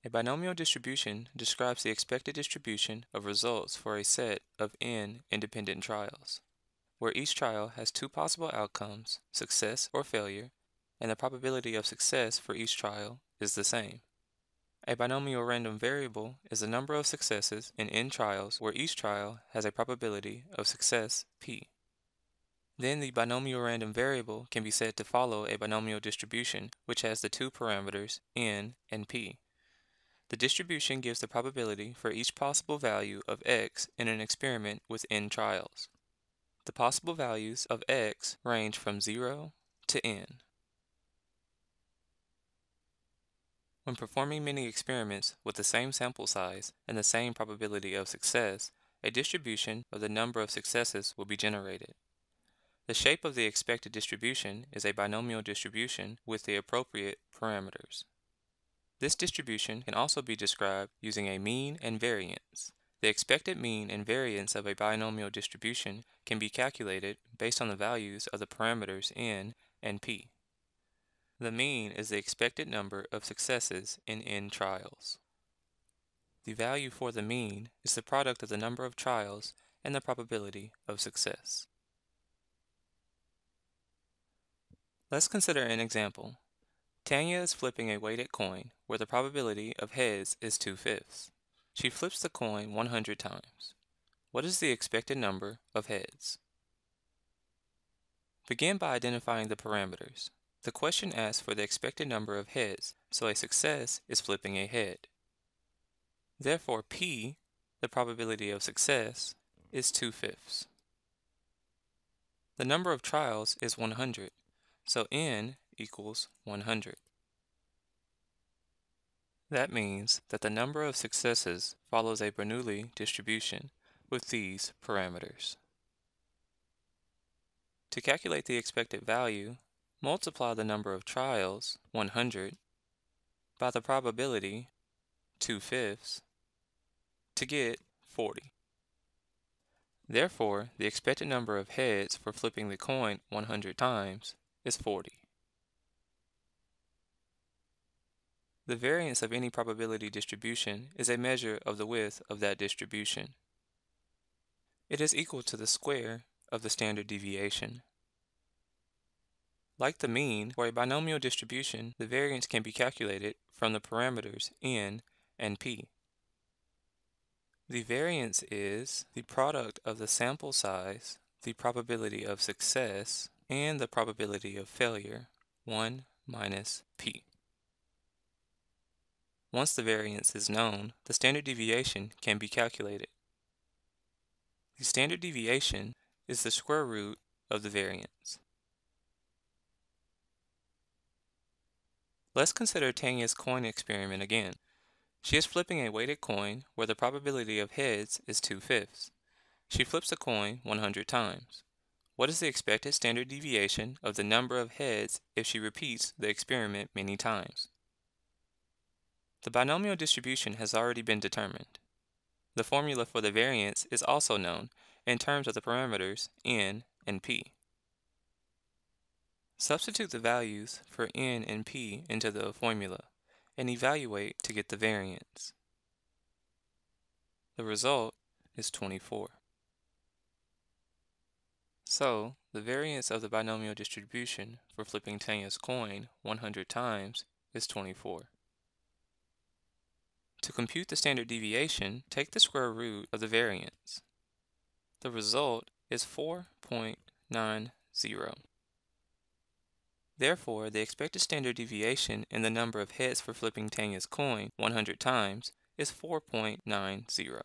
A binomial distribution describes the expected distribution of results for a set of n independent trials, where each trial has two possible outcomes, success or failure, and the probability of success for each trial is the same. A binomial random variable is the number of successes in n trials where each trial has a probability of success p. Then the binomial random variable can be said to follow a binomial distribution which has the two parameters n and p. The distribution gives the probability for each possible value of x in an experiment with n trials. The possible values of x range from 0 to n. When performing many experiments with the same sample size and the same probability of success, a distribution of the number of successes will be generated. The shape of the expected distribution is a binomial distribution with the appropriate parameters. This distribution can also be described using a mean and variance. The expected mean and variance of a binomial distribution can be calculated based on the values of the parameters n and p. The mean is the expected number of successes in n trials. The value for the mean is the product of the number of trials and the probability of success. Let's consider an example. Tanya is flipping a weighted coin where the probability of heads is 2/5. She flips the coin 100 times. What is the expected number of heads? Begin by identifying the parameters. The question asks for the expected number of heads, so a success is flipping a head. Therefore, p, the probability of success, is 2/5. The number of trials is 100, so n equals 100. That means that the number of successes follows a Bernoulli distribution with these parameters. To calculate the expected value, multiply the number of trials, 100, by the probability, 2/5, to get 40. Therefore, the expected number of heads for flipping the coin 100 times is 40. The variance of any probability distribution is a measure of the width of that distribution. It is equal to the square of the standard deviation. Like the mean, for a binomial distribution, the variance can be calculated from the parameters n and p. The variance is the product of the sample size, the probability of success, and the probability of failure, 1 minus p. Once the variance is known, the standard deviation can be calculated. The standard deviation is the square root of the variance. Let's consider Tanya's coin experiment again. She is flipping a weighted coin where the probability of heads is 2/5. She flips the coin 100 times. What is the expected standard deviation of the number of heads if she repeats the experiment many times? The binomial distribution has already been determined. The formula for the variance is also known in terms of the parameters n and p. Substitute the values for n and p into the formula and evaluate to get the variance. The result is 24. So, the variance of the binomial distribution for flipping Tanya's coin 100 times is 24. To compute the standard deviation, take the square root of the variance. The result is 4.90. Therefore, the expected standard deviation in the number of heads for flipping Tanya's coin 100 times is 4.90.